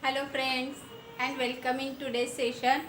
Hello friends and welcome in today's session.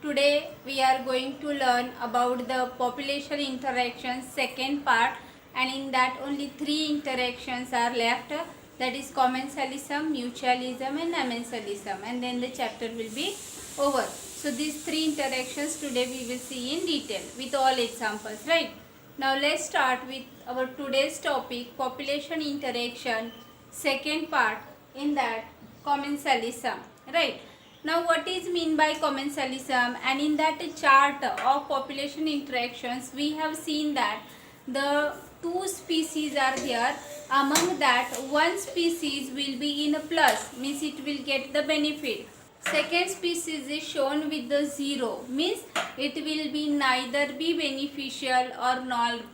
Today we are going to learn about the population interactions second part, and in that only three interactions are left, that is commensalism, mutualism and amensalism, and then the chapter will be over. So these three interactions today we will see in detail with all examples, right? Now let's start with our today's topic, population interaction second part, in that commensalism, right? Now what is mean by commensalism? And in that chart of population interactions we have seen that the two species are there. Among that, one species will be in a plus, means it will get the benefit. Second species is shown with the zero, means it will be neither be beneficial or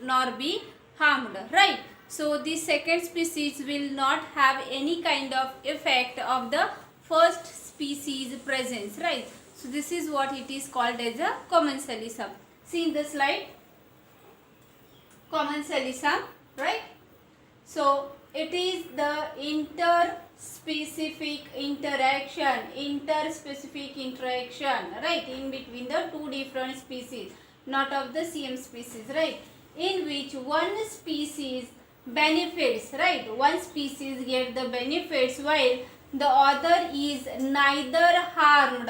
nor be harmed, right? So the second species will not have any kind of effect of the first species presence, right? So this is what it is called as a commensalism. See in the slide, commensalism, right? So it is the interspecific interaction, right, in between the two different species, not of the same species, right, in which one species benefits, right, one species get the benefits while the other is neither harmed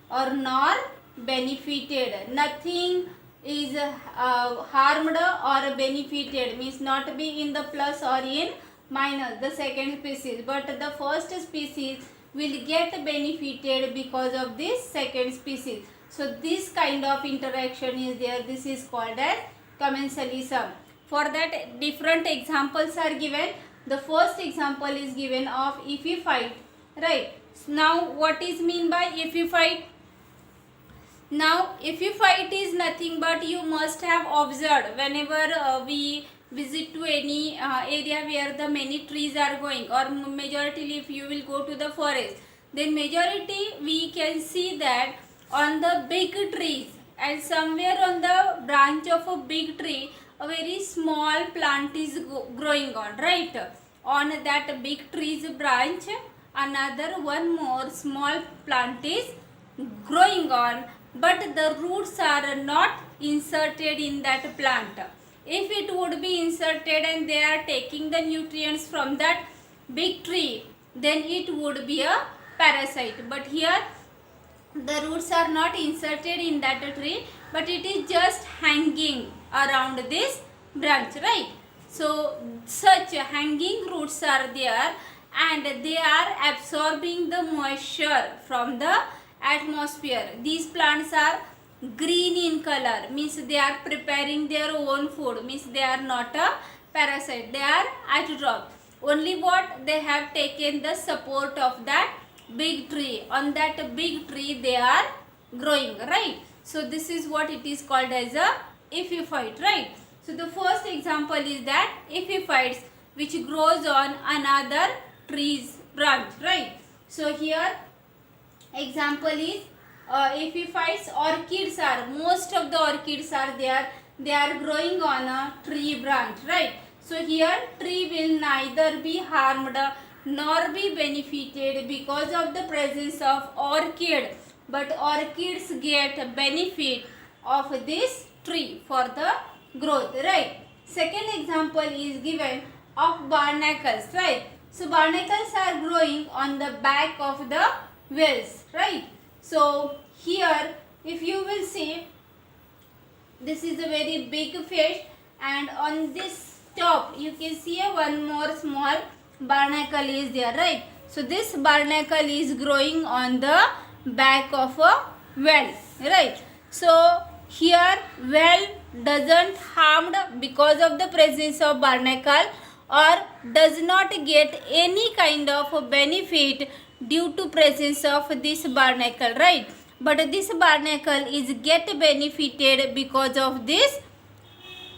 or nor benefited. Nothing is harmed or benefited, means not be in the plus or in minus, the second species, but the first species will get benefited because of this second species. So this kind of interaction is there. This is called as commensalism. For that, different examples are given. The first example is given of epiphyte, right? Now what is mean by epiphyte? Now epiphyte is nothing but, you must have observed whenever we visit to any area where the many trees are going, or majority if you will go to the forest, then majority we can see that on the big trees and somewhere on the branch of a big tree a very small plant is growing on, right? On that big tree's branch another one more small plant is growing on, but the roots are not inserted in that plant. If it would be inserted and they are taking the nutrients from that big tree, then it would be a parasite. But here the roots are not inserted in that tree, but it is just hanging around this branch, right? So such hanging roots are there and they are absorbing the moisture from the atmosphere. These plants are green in color, means they are preparing their own food, means they are not a parasite, they are autotroph. Only what they have taken the support of that big tree. On that big tree they are growing, right? So this is what it is called as a epiphyte, right? So the first example is that epiphytes which grows on another tree's branch, right? So here example is epiphytes. Orchids are, most of the orchids are there, they are growing on a tree branch, right? So here tree will neither be harmed nor be benefited because of the presence of orchid, but orchids get benefit of this tree for the growth, right? Second example is given of barnacles, right? So barnacles are growing on the back of the wells, right? So here if you will see, this is a very big fish and on this top you can see a one more small barnacle is there, right? So this barnacle is growing on the back of a well, right? So here well doesn't harmed because of the presence of barnacle, or does not get any kind of benefit due to presence of this barnacle, right? But this barnacle is get benefited because of this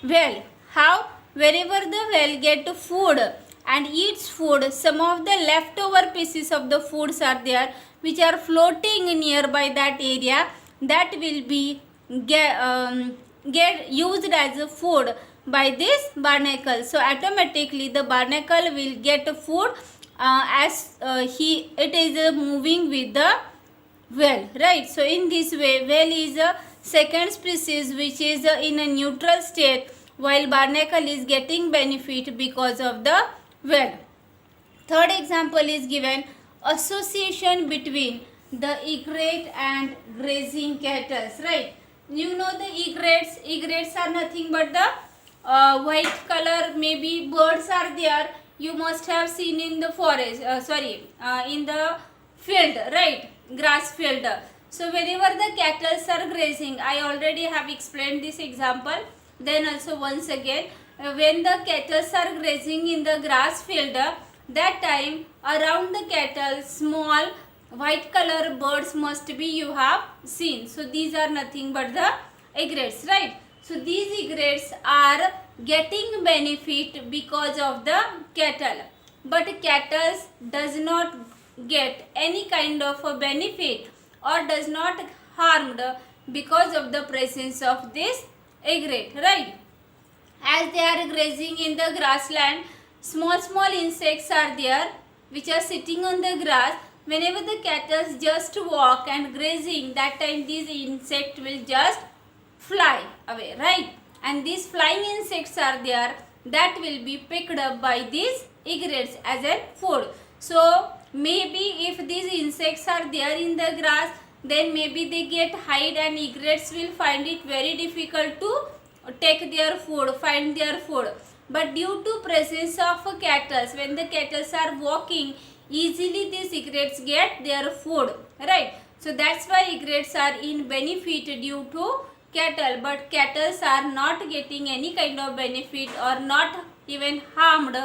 well. How? Wherever the well get food and eats food, some of the leftover pieces of the foods are there which are floating nearby that area, that will be get used as a food by this barnacle. So automatically the barnacle will get food as it is moving with the whale, right? So in this way, whale is a second species which is in a neutral state, while barnacle is getting benefit because of the whale. Third example is given, association between the egret and grazing cattle, right? You know the egrets are nothing but the white color, maybe birds are there, you must have seen in the forest, in the field, right? Grass field. So whenever the cattle are grazing, I already have explained this example, then also once again, when the cattle are grazing in the grass field, that time around the cattle small white color birds must be you have seen. So these are nothing but the egrets, right? So these egrets are getting benefit because of the cattle, but cattle does not get any kind of a benefit or does not harmed because of the presence of this egret, right? As they are grazing in the grassland, small insects are there which are sitting on the grass. Whenever the cattle just walk and grazing, that time these insects will just fly away, right? And these flying insects are there that will be picked up by these egrets as a food. So maybe if these insects are there in the grass, then maybe they get hide and egrets will find it very difficult to take their food, find their food. But due to presence of cattle, when the cattle are walking, easily these egrets get their food, right? So that's why egrets are in benefit due to cattle, but cattle are not getting any kind of benefit or not even harmed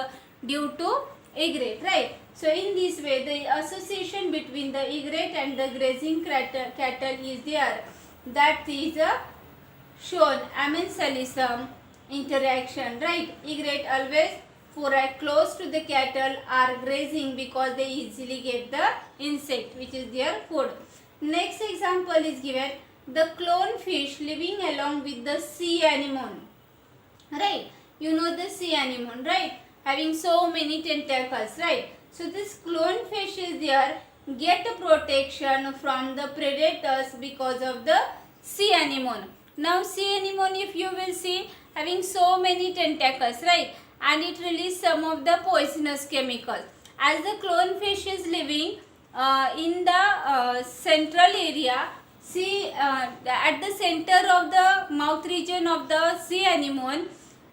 due to egret, right? So in this way, the association between the egret and the grazing cattle is there. That is shown amensalism interaction, right? Egret always foray close to the cattle are grazing because they easily get the insect which is their food. Next example is given, the clone fish living along with the sea anemone, right? You know the sea anemone, right? Having so many tentacles, right? So this clone fish is there, get protection from the predators because of the sea anemone. Now sea anemone, if you will see, having so many tentacles, right? And it releases some of the poisonous chemicals. As the clone fish is living in the central area, see at the center of the mouth region of the sea anemone,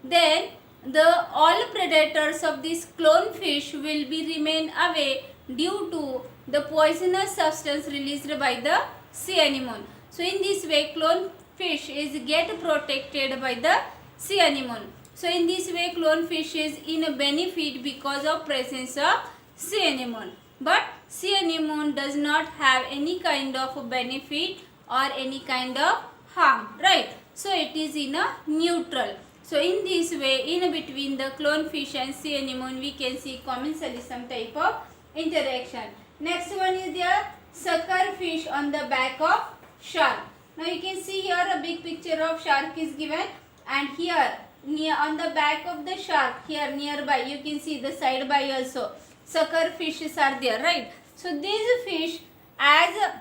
then the all predators of this clone fish will be remain away due to the poisonous substance released by the sea anemone. So in this way, clone fish is get protected by the sea anemone. So in this way, clone fish is in a benefit because of presence of sea anemone. But sea anemone does not have any kind of benefit or any kind of harm, right? So it is in a neutral. So in this way, in between the clone fish and sea anemone, we can see commensalism type of interaction. Next one is the sucker fish on the back of shark. Now you can see here a big picture of shark is given, and here near on the back of the shark, here nearby you can see the side by also sucker fishes are there, right? So these fish, as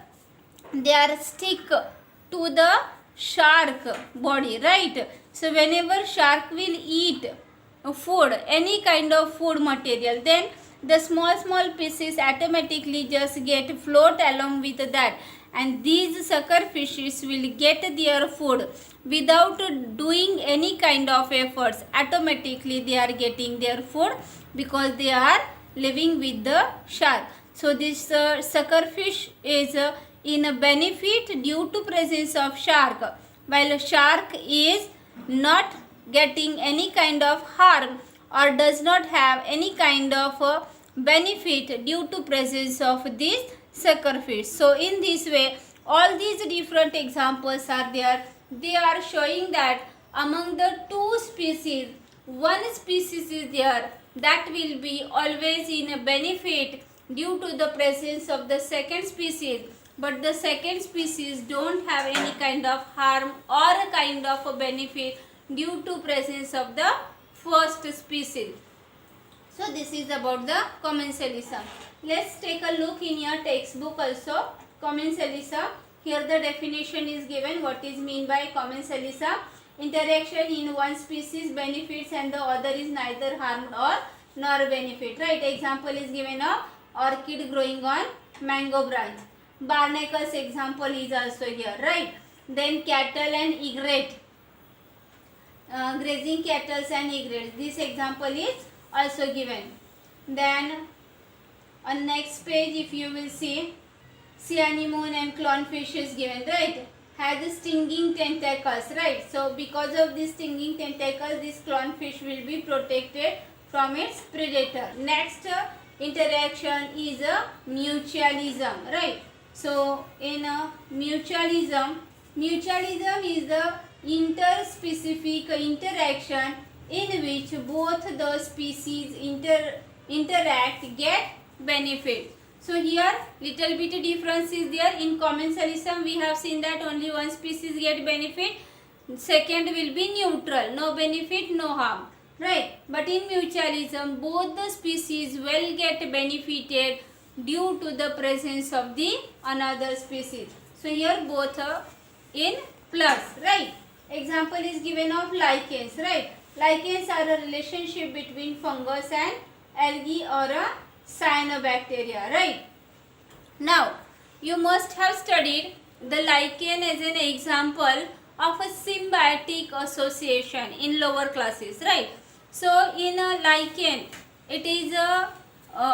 they are stick to the shark body, right? So whenever shark will eat food, any kind of food material, then the small pieces automatically just get float along with that, and these sucker fishes will get their food without doing any kind of efforts. Automatically they are getting their food because they are living with the shark. So this sucker fish is in a benefit due to presence of shark, while shark is not getting any kind of harm or does not have any kind of benefit due to presence of these sucker fish. So in this way, all these different examples are there. They are showing that among the two species, one species is there that will be always in a benefit due to the presence of the second species, but the second species don't have any kind of harm or a kind of a benefit due to presence of the first species. So this is about the commensalism. Let's take a look in your textbook also. Commensalism. Here the definition is given. What is mean by commensalism? Interaction in one species benefits and the other is neither harmed or nor benefit. Right. Example is given of orchid growing on mango branch. Barnacle's example is also here. Right. Then cattle and egret. Grazing cattle and egrets. This example is also given. Then on next page, if you will see, sea anemone and clownfish is given, right? Has stinging tentacles, right? So because of this stinging tentacles, this clownfish will be protected from its predator. Next interaction is a mutualism, right? So in a mutualism is the interspecific interaction in which both the species interact get benefit. So here little bit difference is there. In commensalism we have seen that only one species get benefit, second will be neutral, no benefit no harm, right? But in mutualism both the species will get benefited due to the presence of the another species. So here both are in plus, right? Example is given of lichens, right? Lichens are a relationship between fungus and algae or a cyanobacteria, right? Now you must have studied the lichen as an example of a symbiotic association in lower classes, right? So in a lichen it is a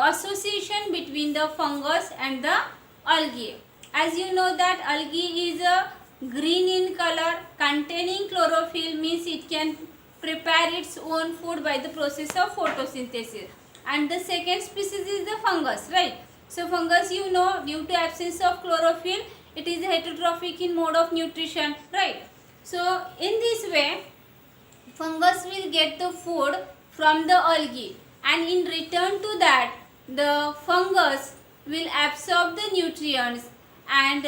association between the fungus and the algae. As you know that algae is a green in color, containing chlorophyll, means it can prepare its own food by the process of photosynthesis. And the second species is the fungus, right? So fungus, you know, due to absence of chlorophyll, it is heterotrophic in mode of nutrition, right? So in this way fungus will get the food from the algae, and in return to that the fungus will absorb the nutrients and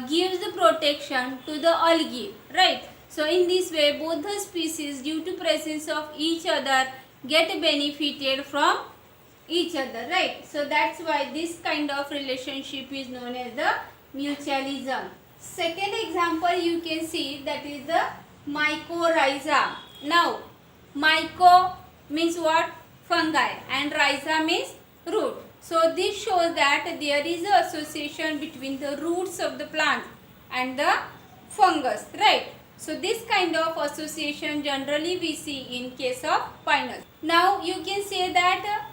gives the protection to the algae, right? So in this way both the species, due to presence of each other, get benefited from each other, right? So that's why this kind of relationship is known as the mutualism. Second example you can see, that is the mycorrhiza. Now myco means what? Fungi, and rhiza means root. So this shows that there is an association between the roots of the plant and the fungus, right? So this kind of association generally we see in case of pinus. Now you can say that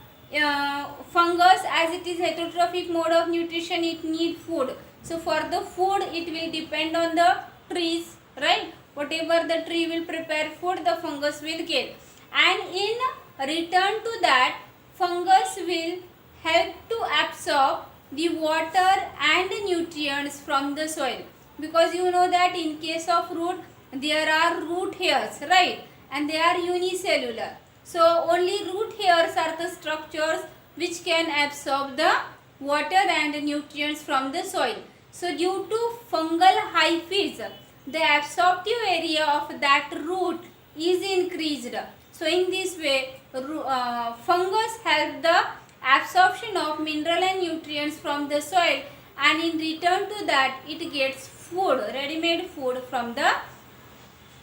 fungus, as it is heterotrophic mode of nutrition, it need food. So for the food it will depend on the trees, right? Whatever the tree will prepare food, the fungus will get. And in return to that, fungus will help to absorb the water and nutrients from the soil, because you know that in case of root there are root hairs, right? And they are unicellular. So only root hairs are the structures which can absorb the water and nutrients from the soil. So due to fungal hyphae, the absorptive area of that root is increased. So in this way fungus help the absorption of mineral and nutrients from the soil, and in return to that it gets food, ready-made food from the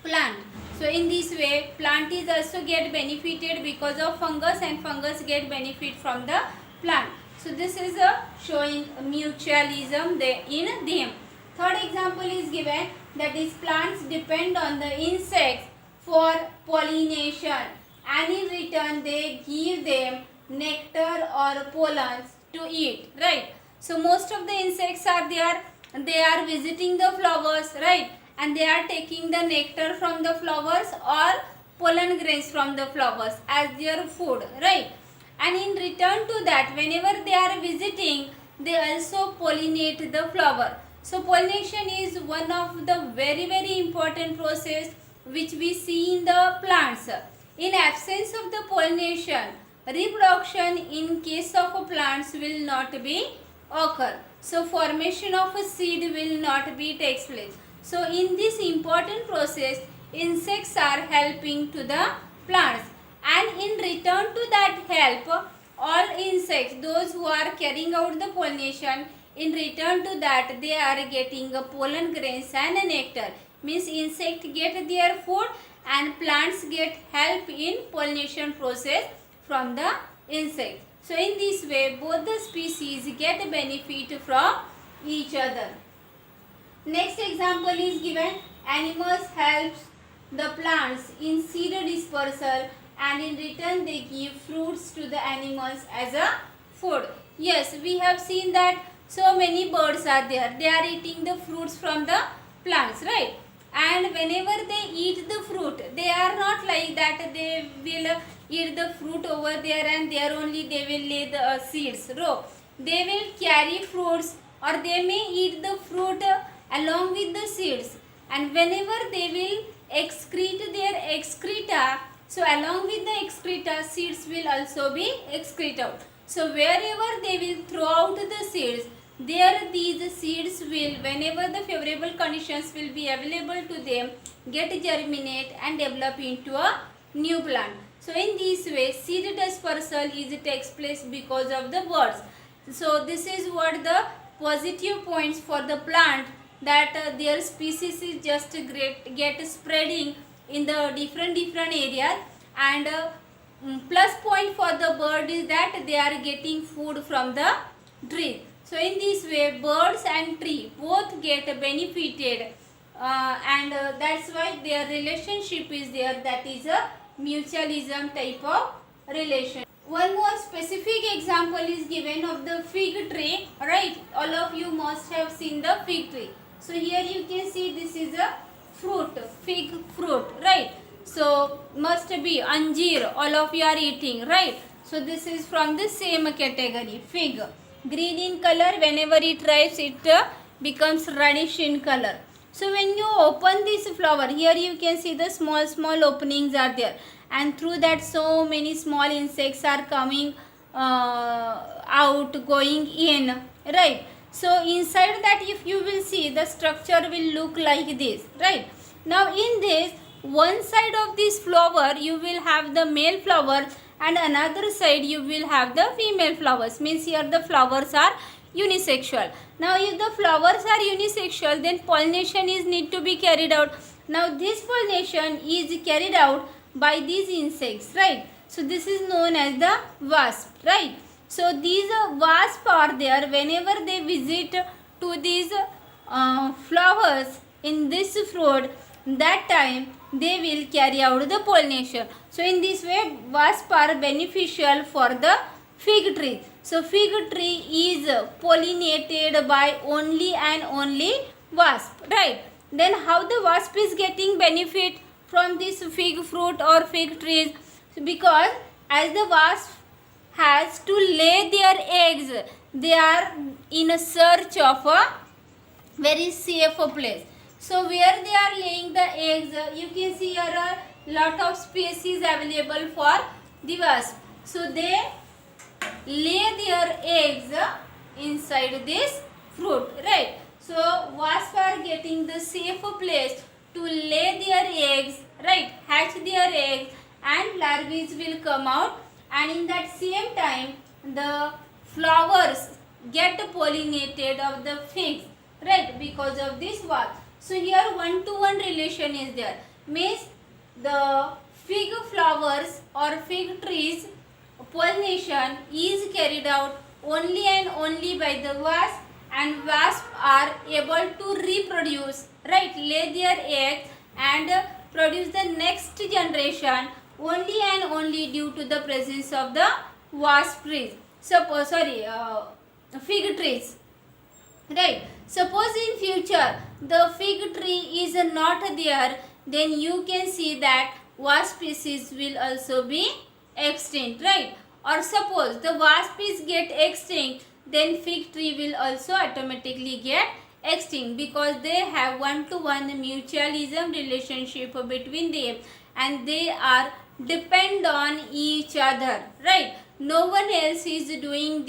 plant. So in this way plant is also get benefited because of fungus, and fungus get benefit from the plant. So this is a showing mutualism in them. Third example is given, that is plants depend on the insects for pollination, and in return they give them nectar or pollens to eat, right? So most of the insects are there, they are visiting the flowers, right? And they are taking the nectar from the flowers or pollen grains from the flowers as their food, right? And in return to that, whenever they are visiting, they also pollinate the flower. So pollination is one of the very important process which we see in the plants. In absence of the pollination, reproduction in case of plants will not be occur. So formation of a seed will not be takes place. So in this important process, insects are helping to the plants. and in return to that help, all insects, those who are carrying out the pollination, in return to that they are getting pollen grains and nectar. Means insect get their food and plants get help in pollination process from the insect. So in this way both the species get benefit from each other. Next example is given. Animals helps the plants in seed dispersal and in return they give fruits to the animals as a food. Yes, we have seen that so many birds are there. They are eating the fruits from the plants, right? And whenever they eat the fruit, they are not like that they will eat the fruit over there and there only they will lay the seeds. No, they will carry fruits or they may eat the fruit along with the seeds, and whenever they will excrete their excreta, so along with the excreta seeds will also be excrete out. So wherever they will throw out the seeds, there these seeds will, whenever the favorable conditions will be available to them, get germinate and develop into a new plant. So in this way seed dispersal takes place because of the birds. So this is what the positive points for the plant, that their species is just get spreading in the different areas, and plus point for the bird is that they are getting food from the tree. So in this way birds and tree both get benefited, and that's why their relationship is there, that is a mutualism type of relation. One more specific example is given of the fig tree, right? All of you must have seen the fig tree. So here you can see this is a fruit, fig fruit, right? So must be anjeer, all of you are eating, right? So this is from the same category, fig. Green in color, whenever it ripes it becomes reddish in color. So when you open this flower, here you can see the small openings are there, and through that so many small insects are coming out, going in, right? So inside that if you will see, the structure will look like this, right? Now in this one side of this flower you will have the male flower and another side you will have the female flowers. Means here the flowers are unisexual. Now if the flowers are unisexual, then pollination is need to be carried out. Now this pollination is carried out by these insects, right? So this is known as the wasp, right? So these wasps are there. Whenever they visit to these flowers in this fruit, that time they will carry out the pollination. So in this way wasps are beneficial for the fig tree. So fig tree is pollinated by only and only wasp, right? Then how the wasp is getting benefit from this fig fruit or fig trees? Because as the wasp has to lay their eggs, they are in a search of a very safe place. So where they are laying the eggs, you can see here a lot of space is available for the wasp. So they lay their eggs inside this fruit, right? So wasps are getting the safe place to lay their eggs, right? Hatch their eggs and larvae will come out, and in that same time the flowers get pollinated of the figs, right? Because of this wasp. So here 1-to-1 relation is there. Means the fig flowers or fig trees pollination is carried out only and only by the wasp, and wasps are able to reproduce, right? Lay their eggs and produce the next generation only and only due to the presence of the wasp trees. Suppose fig trees, right? Suppose in future the fig tree is not there, then you can see that wasp species will also be extinct, right? Or suppose the wasp is get extinct, then fig tree will also automatically get extinct, because they have 1-to-1 mutualism relationship between them and they are depend on each other, right? No one else is doing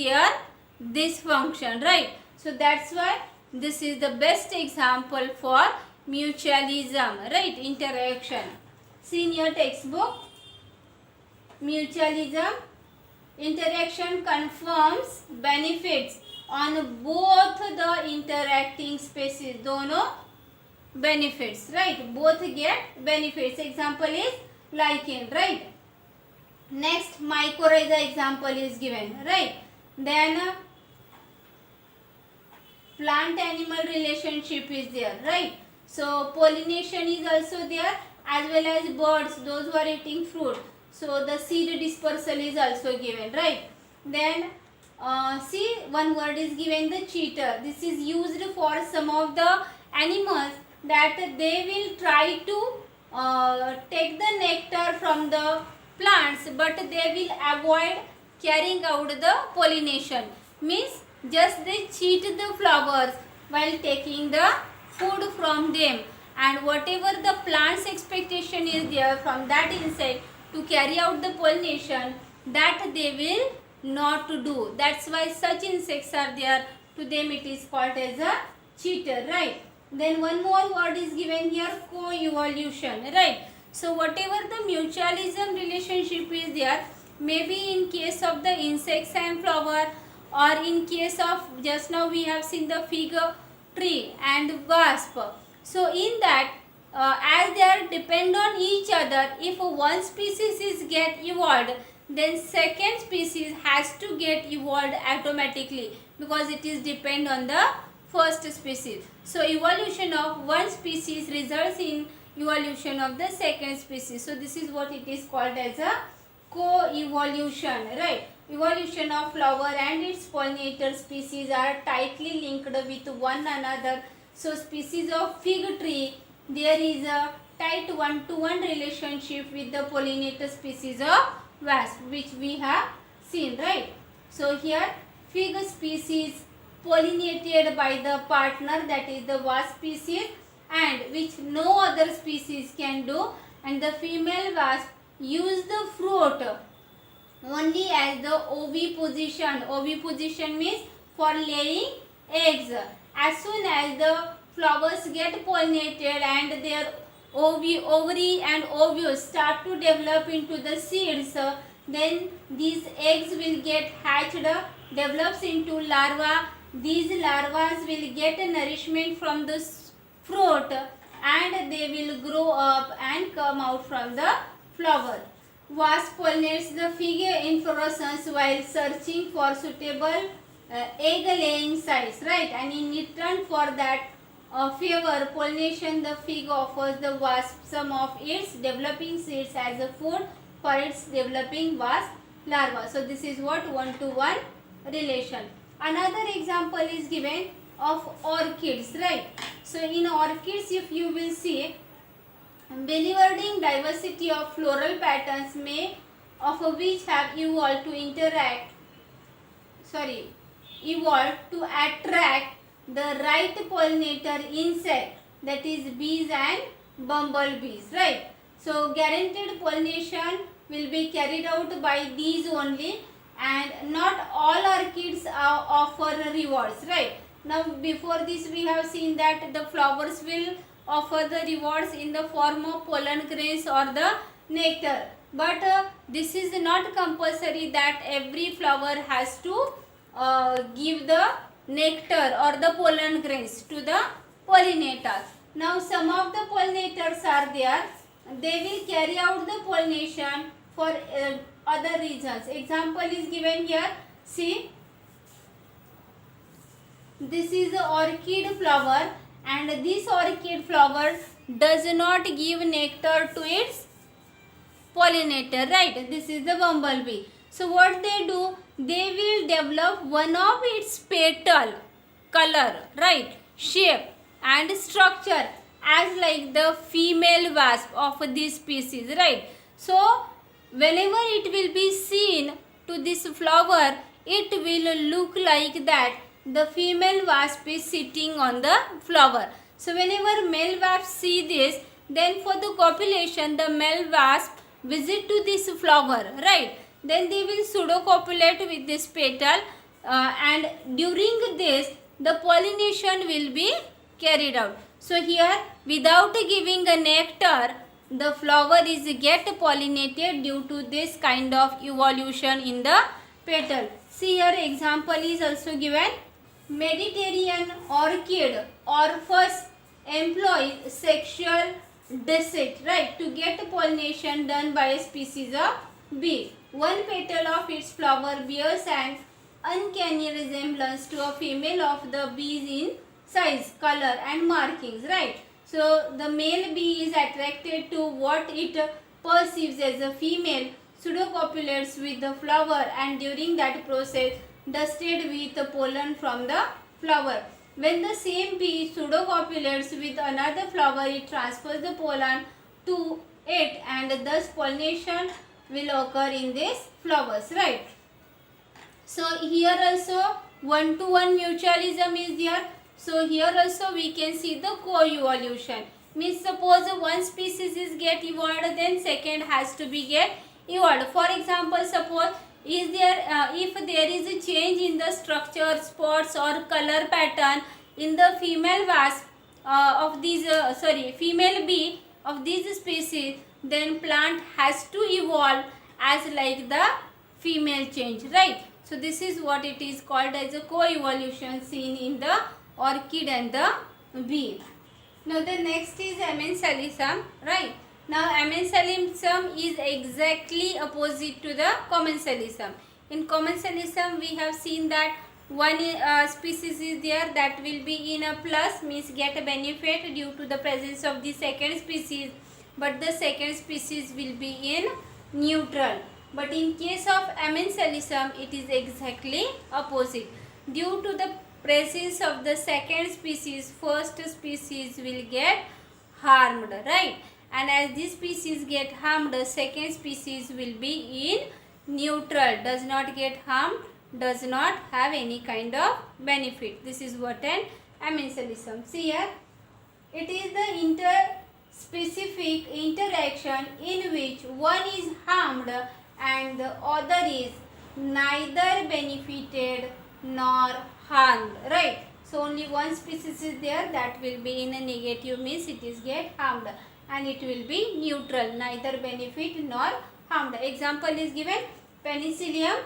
this function, right? So that's why this is the best example for mutualism, right? Interaction. See in your textbook. mutualism interaction confirms benefits on both the interacting species. दोनों benefits, right? Both get benefits. Example is lichen, right? Next, mycorrhiza example is given, right? Then plant animal relationship is there, right? So pollination is also there, as well as birds, those who are eating fruit. So the seed dispersal is also given, right? Then see, one word is given, the cheater. This is used for some of the animals that they will try to take the nectar from the plants, but they will avoid carrying out the pollination. Means just they cheat the flowers while taking the food from them, and whatever the plant's expectation is there from that insect to carry out the pollination, that they will not do. That's why such insects are there. To them it is called as a cheater, right? Then one more word is given here, co-evolution, right? So whatever the mutualism relationship is there, maybe in case of the insects and flower, or in case of just now we have seen the fig tree and wasp. So in that, as they are depend on each other, if one species is get evolved, then second species has to get evolved automatically, because it is depend on the first species. So evolution of one species results in evolution of the second species. So this is what it is called as a co-evolution, right? Evolution of flower and its pollinator species are tightly linked with one another. So species of fig tree, there is a tight one-to-one relationship with the pollinator species of wasp, which we have seen, right? So here fig species pollinated by the partner, that is the wasp species, and which no other species can do, and the female wasp use the fruit only as the oviposition. Oviposition means for laying eggs. As soon as the flowers get pollinated and their ovary and ovules start to develop into the seeds, then these eggs will get hatched, develops into larvae. These larvae will get nourishment from the fruit, and they will grow up and come out from the flower. Wasp pollinates the fig inflorescence while searching for suitable egg laying sites, right? And in return for that favor pollination, the fig offers the wasp some of its developing seeds as a food for its developing wasp larva. So this is what one-to-one relation. Another example is given of orchids, right? So in orchids, if you will see, believing diversity of floral patterns may of which have evolved to attract the right pollinator insect, that is bees and bumblebees, right? So guaranteed pollination will be carried out by these only, and not all orchids offer rewards, right? Now before this we have seen that the flowers will offer the rewards in the form of pollen grains or the nectar, but this is not compulsory that every flower has to give the nectar or the pollen grains to the pollinators. Now some of the pollinators are there, they will carry out the pollination for other reasons. Example is given here. See, this is the orchid flower, and this orchid flower does not give nectar to its pollinator, right? This is the bumblebee. So what they do, they will develop one of its petal color, right, shape and structure as like the female wasp of this species, right? So whenever it will be seen to this flower, it will look like that the female wasp is sitting on the flower. So whenever male wasp see this, then for the copulation the male wasp visit to this flower, right? Then they will pseudocopulate with this petal, and during this the pollination will be carried out. So here without giving a nectar, the flower is get pollinated due to this kind of evolution in the petal. See here example is also given. Mediterranean orchid orphus employs sexual deceit, right, to get pollination done by a species of bee. One petal of its flower bears an uncanny resemblance to a female of the bees in size, color and markings, right. So the male bee is attracted to what it perceives as a female, pseudocopulates with the flower, and during that process dusted with the pollen from the flower. When the same bee pseudocopulates with another flower, it transfers the pollen to it, and thus pollination will occur in these flowers, right. So here also one-to-one mutualism is there. So here also we can see the co-evolution. Means suppose one species is get evolved, then second has to be get evolved. For example, suppose is there if there is a change in the structure, spots or color pattern in the female wasp of these female bee of this species, then plant has to evolve as like the female change, right. So this is what it is called as a co-evolution seen in the orchid and the bee. Now the next is Amensalicum, right. Now Amensalicum is exactly opposite to the Commensalicum. In Commensalicum we have seen that one species is there that will be in a plus, means get a benefit due to the presence of the second species, but the second species will be in neutral. But in case of Amensalicum, it is exactly opposite. Due to the presence of the second species, first species will get harmed, right. And as this species get harmed, the second species will be in neutral, does not get harmed, does not have any kind of benefit. This is what an Amensalicum. See here, it is the interspecific interaction in which one is harmed and the other is neither benefited nor harmed, right. So only one species is there that will be in a negative, means it is get harmed, and it will be neutral, neither benefit nor harmed. Example is given, penicillium.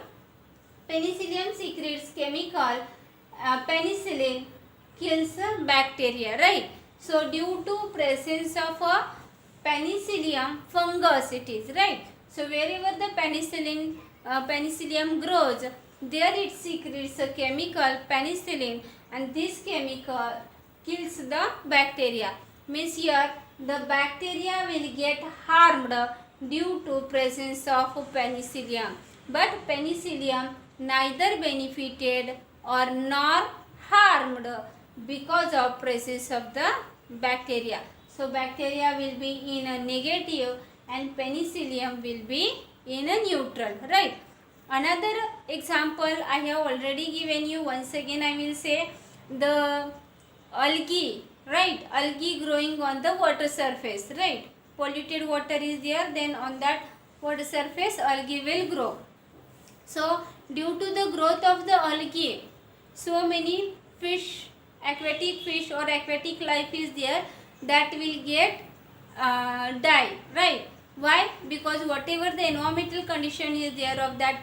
Penicillium secretes chemical penicillin kills bacteria, right. So due to presence of a penicillium fungus it is, right. So wherever the penicillium grows, there it secretes a chemical penicillin, and this chemical kills the bacteria. Means here the bacteria will get harmed due to presence of penicillium, but penicillium neither benefited or nor harmed because of presence of the bacteria. So bacteria will be in a negative and penicillium will be in a neutral, right. Another example I have already given you. Once again I will say, the algae, right, algae growing on the water surface, right. Polluted water is there, then on that water surface algae will grow. So due to the growth of the algae, so many fish, aquatic fish or aquatic life is there that will get die, right. Why? Because whatever the environmental condition is there of that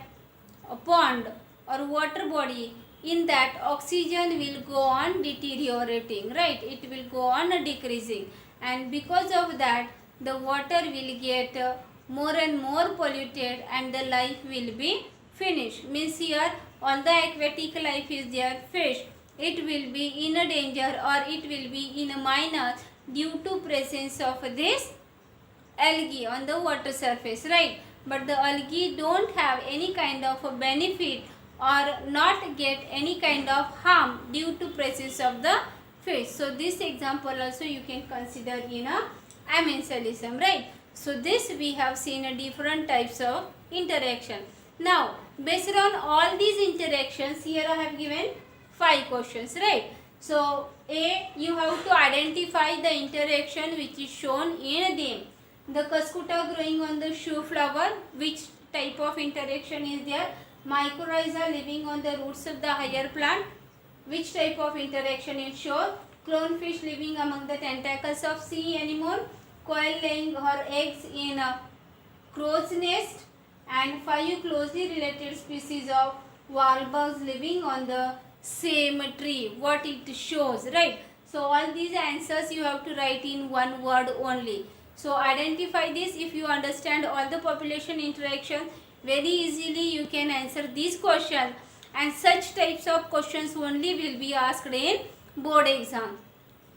pond or water body, in that oxygen will go on deteriorating, right. It will go on decreasing, and because of that the water will get more and more polluted and the life will be finished. Means here all the aquatic life is there, fish, it will be in a danger or it will be in a minus due to presence of this algae on the water surface, right. But the algae don't have any kind of a benefit or not get any kind of harm due to presence of the fish. So this example also you can consider in a Amensalicum, right. So this we have seen different types of interaction. Now based on all these interactions, here I have given 5 questions, right. So A, you have to identify the interaction which is shown in them. The cuscuta growing on the shoe flower, which type of interaction is there? Mycorrhiza living on the roots of the higher plant, which type of interaction it shows? Clownfish living among the tentacles of sea animal. quail laying her eggs in a crow's nest, and 5 closely related species of wall bugs living on the same tree. What it shows, right? So all these answers you have to write in one word only. So identify this. If you understand all the population interactions, very easily you can answer these questions, and such types of questions only will be asked in board exam.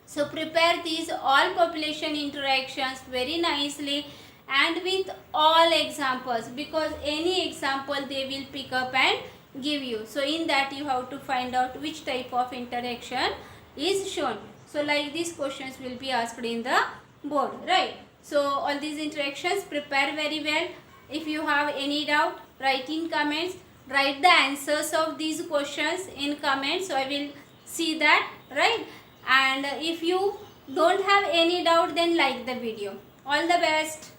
So prepare these all population interactions very nicely and with all examples, because any example they will pick up and give you. So in that you have to find out which type of interaction is shown. So like these questions will be asked in the board, right? So all these interactions prepare very well. If you have any doubt, write in comments. Write the answers of these questions in comments, so I will see that, right? And if you don't have any doubt, then like the video. All the best.